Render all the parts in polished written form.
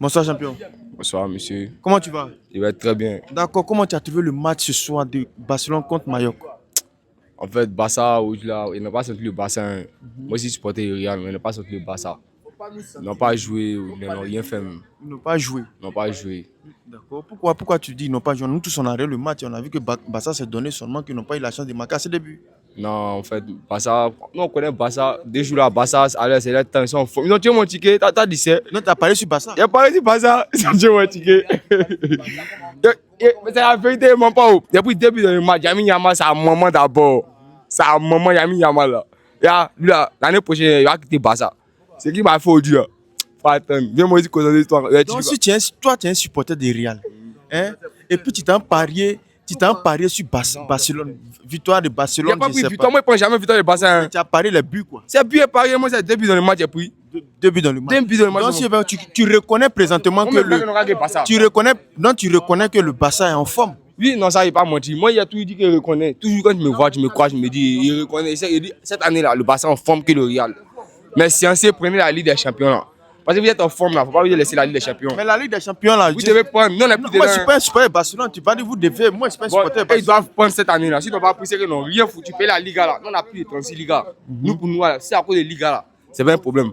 Bonsoir champion. Bonsoir monsieur. Comment tu vas? Il va être très bien. D'accord, comment tu as trouvé le match ce soir de Barcelone contre Mallorca? En fait, Barça, il n'a pas senti le Barça. Moi aussi, je supportais le Real, mais il n'a pas senti le Barça. Ils n'ont pas joué, ils n'ont rien fait même. Ils n'ont pas joué. Ils n'ont pas joué. D'accord. Pourquoi tu dis ils n'ont pas joué? Nous tous on a regardé le match et on a vu que Barça s'est donné seulement qu'ils n'ont pas eu la chance de marquer à ses débuts. Non, en fait, Barça, nous on connaît Barça. Des jours là, Barça, allez, c'est là, ils sont en forme. Ils ont tué mon ticket, t'as dit c'est. Non, tu as parlé sur Barça. Il a parlé sur Barça, ils ont tué mon ticket. Mais c'est la vérité, mon pauvre. Depuis le début du match, Yamin Yamal, c'est un moment d'abord. C'est un moment, Yamin Yamal là. Lui là, l'année prochaine, il va quitter Barça. C'est qui m'a fait au Dieu. Faut attendre. Viens moi aussi causer l'histoire. Donc si toi tu es un supporter de Real, hein, et puis tu t'en parié sur Barcelone, victoire de Barcelone. Il n'y a pas pris victoire, moi je prends jamais victoire de Barça. Tu as parié les buts quoi. C'est but et parié, moi c'est 2 buts dans le match, j'ai pris. 2 buts dans le match. 2 buts dans le match. Donc tu reconnais présentement que tu reconnais que le Barça est en forme. Oui, non, ça il pas menti. Moi il a toujours dit qu'il reconnaît. Toujours quand je me vois, je me crois, je me dis, il reconnaît. Il dit cette année là, le Barça est en forme que le Real. Mais si on prenez la Ligue des Champions là. Parce que vous êtes en forme là, il ne faut pas vous laisser la Ligue des Champions. Mais la Ligue des Champions là, vous devez prendre. Non, moi je suis pas un supporter de Barcelone, tu vas dire vous devez, moi je suis pas un supporter de Barcelone. Ils doivent prendre cette année là. S'ils ne doivent pas pousser qu'ils n'ont rien foutu, payer la Liga là. Nous on n'a plus de 36 Ligas. Nous pour nous, c'est à cause des Ligas là. C'est pas un problème.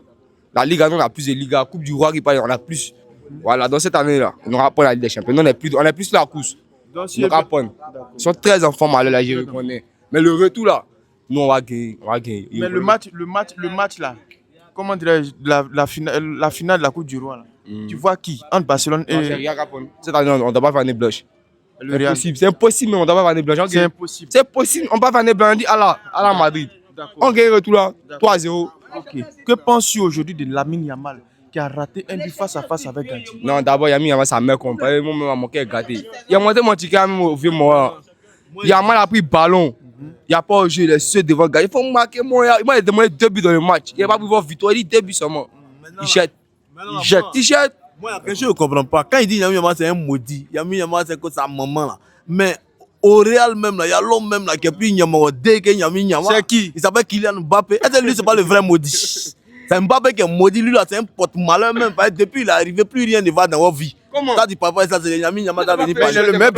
La Liga, nous on a plus de Ligas. Coupe du Roi qui parle, on a plus. Voilà, dans cette année là, on n'aura pas la Ligue des Champions. Nous on est plus sur la course. On va prendre. Ils sont très en forme là, je reconnais. Mais le retour là, nous on va gagner. Mais le match là. Comment dirais-je, la finale de la Coupe du Roi là. Tu vois qui entre Barcelone et. Non, c'est Real Capone. Cette année, on ne doit pas faire des blanches. C'est impossible, mais on ne doit pas faire des blanches. C'est impossible. C'est possible, on ne va pas faire des blanches. On dit à la Madrid. On gagne le retour là, 3-0. Ok. Que penses-tu aujourd'hui de Lamine Yamal qui a raté un but face à face avec Gatti? Non, d'abord, Lamine Yamal, sa mère comprend. Moi, mon cœur est gâté. Il a monté mon ticket même au vieux moi. Yamal a pris le ballon. Il n'y a pas joué les ceux devant Gatti. Il faut marquer moi. Il a demandé 2 buts dans le match. Il n'a pas pu voir victoire. Il dit 2 buts seulement. Il jette. Moi, quelque chose que je ne comprends pas. Quand il dit Yamin Yamal, c'est un maudit. Yamin Yamal, c'est que sa maman là. Mais au Real même là, il y a l'homme même là qui a pris Yamal. Dès que Yamin Yamal. C'est qui? Il s'appelle Kylian Mbappé. Est-ce que lui, c'est pas le vrai maudit? C'est Mbappé qui est maudit. Lui là, c'est un porte-malheur même. Depuis, il est arrivé, plus rien ne va dans votre vie. Comment? Ça dit papa, ça c'est Yamin Yamal. Il est le meilleur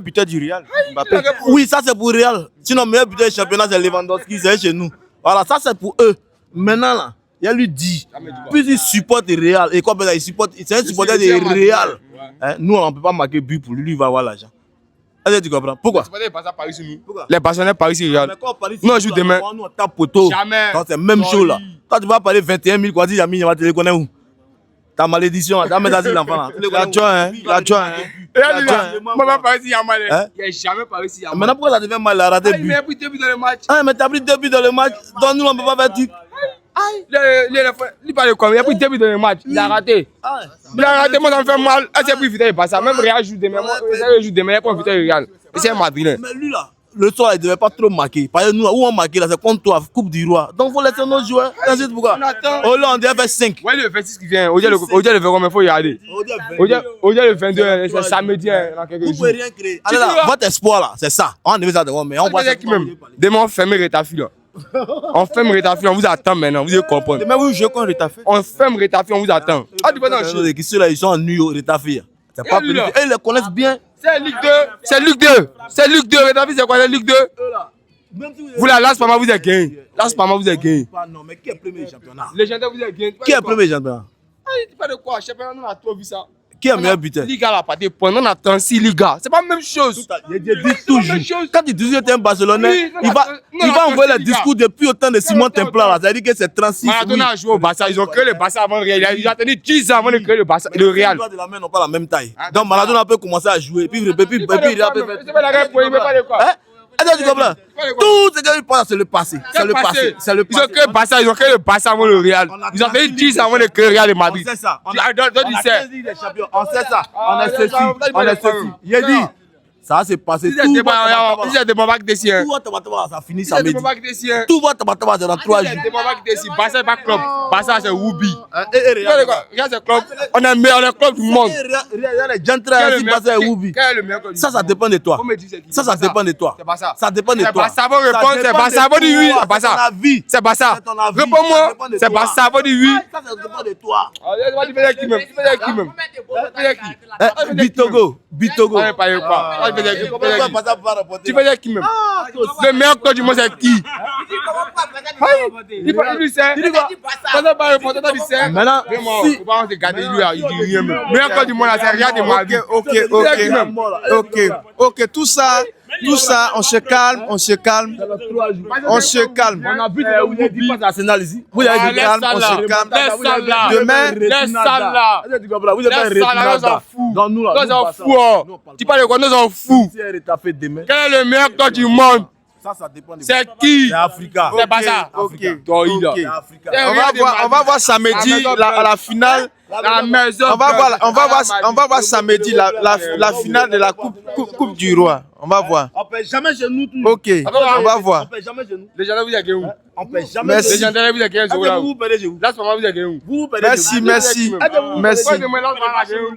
buteur du Real. Mbappé. Oui, ça c'est pour Real. Sinon, le meilleur buteur du championnat, c'est Lewandowski, c'est chez nous. Voilà, ça c'est pour eux. Maintenant là, il lui dit, puis il supporte le Real. Et quoi, il supporte, c'est un supporter de Real. Nous, on ne peut pas marquer but pour lui, lui il va avoir l'argent. Est-ce que tu comprends? Pourquoi? Les Barcelonais Paris sur Real. Nous, on joue demain. Nous, on tape poteau. Jamais. C'est même chose là. Toi, tu vas parler 21 000, quoi, dis Yamin Yamal, tu les connais où? Ta malédiction, tu vas mettre ça sur l'enfant là. L'adjoint, Moi, Paris sur Yamal. Il n'a jamais Paris sur Yamal. Maintenant, pourquoi ça devient mal, il a raté but? Il a pris 2 buts dans le match. Ah, mais tu as pris 2 buts dans le match, donc nous, on ne peut pas faire truc. Il parle comme il a pris 2 buts dans le match. Il a raté. Il a raté, moi ça me fait mal. Ah, c'est plus vite, il passe ça. Même Real joue demain. Moi, joue demain, il prend vite Real. C'est un Madrilène. Mais lui là, le soir, il ne devait pas trop marquer. Parce que nous, où on marquait là, c'est contre toi, Coupe du Roi. Donc, il faut laisser nos joueurs. Ensuite, pourquoi? Oh là, on devait faire 5. Ouais, le 26 qui vient. Aujourd'hui, le 20, mais il faut y aller. Aujourd'hui, le 22, c'est samedi. Vous ne pouvez rien créer. Allez là, votre espoir là, c'est ça. On devait ça devant, mais on voit ça. Demain, on ferme Retafi là. On ferme Retafi, on vous attend maintenant, vous devez comprendre. Demain, vous jouez contre Retafi. On ferme Retafi, on vous attend. Ah, tu peux dans le chose. Ceux-là, ils sont en New York, Retafi. C'est pas plus. Ils les connaissent bien. C'est Ligue 2. C'est Ligue 2. C'est Ligue 2. Retafi, c'est quoi la Ligue 2? Vous là, Las Palmas, vous êtes gagné. Las Palmas, vous êtes gagné. Non, mais qui est premier championnat? Légendaire, vous êtes gagné. Qui est premier championnat? Ah, il dit pas de quoi. Championnat, on a trop vu ça. Qui est meilleur buteur? Liga là, pas des points. On a 36 Liga. C'est pas la même chose. Il dit toujours. Quand il dit que tu es un Barcelonais, il va envoyer le discours depuis autant de Simon Templar là. Ça veut dire que c'est 36. Maradona a joué au Barça. Ils ont créé le Barça avant le Real. Il a attendu 10 ans avant de créer le Barça. Le Real. Les joueurs de la main n'ont pas la même taille. Donc Maradona peut commencer à jouer. Puis il a c'est pas la guerre pour il veut pas de quoi. Est-ce que tu comprends? Tout ce qu'il passe, c'est le passé. C'est le passé. C'est le passé. Ils ont créé le Barça. Ils ont créé le Barça avant le Real. Ils ont attendu 10 ans avant de créer le Real de Madrid. On sait ça. On a 15 Ligue des Champions. On sait ça. On est ceci. On est ceci. Il a dit, Ça va se passer. Si c'est Demba qui décide. Tout va Tabataba, ça finit Si c'est samedi. Demba qui décide. Tout va Tabataba, c'est dans 3 Si jours. c'est Demba qui décide. Barça n'est pas club. Barça c'est Woubi. Regarde, Regarde ce club. On est meilleur club du monde. regarde les gentlemen, si Barça est Woubi. Quel est le meilleur club du Ça monde? dépend de toi. On me dit c'est qui? Ça C'est dépend de toi. C'est Barça. Ça dépend de C'est toi. Barça, faut répondre, c'est dépend Barça, de faut dire oui, toi. c'est Barça. C'est ton avis. C'est Barça. C'est ton avis. Réponds-moi. Ça dépend de C'est toi. Barça, faut dire oui. Ça dépend de toi. Tu fais qui même? Tu fais qui même? Tu fais qui? Bitogo. Bitogo. On ne parle pas. Tu fais qui? Tu Tu fais qui même? Le meilleur club du monde c'est qui? Il lui sait. Ça ne pas répondre, toi tu sais. Maintenant, Vraiment, si- faut pas regarder lui, il dit rien même. Le meilleur club du monde là, c'est rien de moi. Ok, tout ça, on se calme. On a vu Woubi face à Arsenal ici. Vous avez dit Laisse calme, ça on là. se calme. Laisse ça là. Demain, Laisse ça là. Vous êtes pas Laisse ça là, nous sommes fous. Dans nous là. Nous sommes fous. Tu parles de quoi? Nous sommes fous. Si elle est tapée demain. Quel est le meilleur club du monde? Ça dépend de C'est qui? C'est Africa. C'est Barça. ok. Toi, il a. C'est Africa. On va voir samedi la finale. La maison. On va voir samedi la finale de la coupe du roi. On va voir. On paie jamais chez nous. Ok, on va voir. On paie jamais chez nous. Les gens vous avez où? On paie jamais Merci. Les chez gens nous. vous avez 15 euros là. Vous perdez chez vous. Là, ce moment, vous avez où? Vous perdez chez vous. Merci. Pourquoi Merci. demain, là, vous avez où?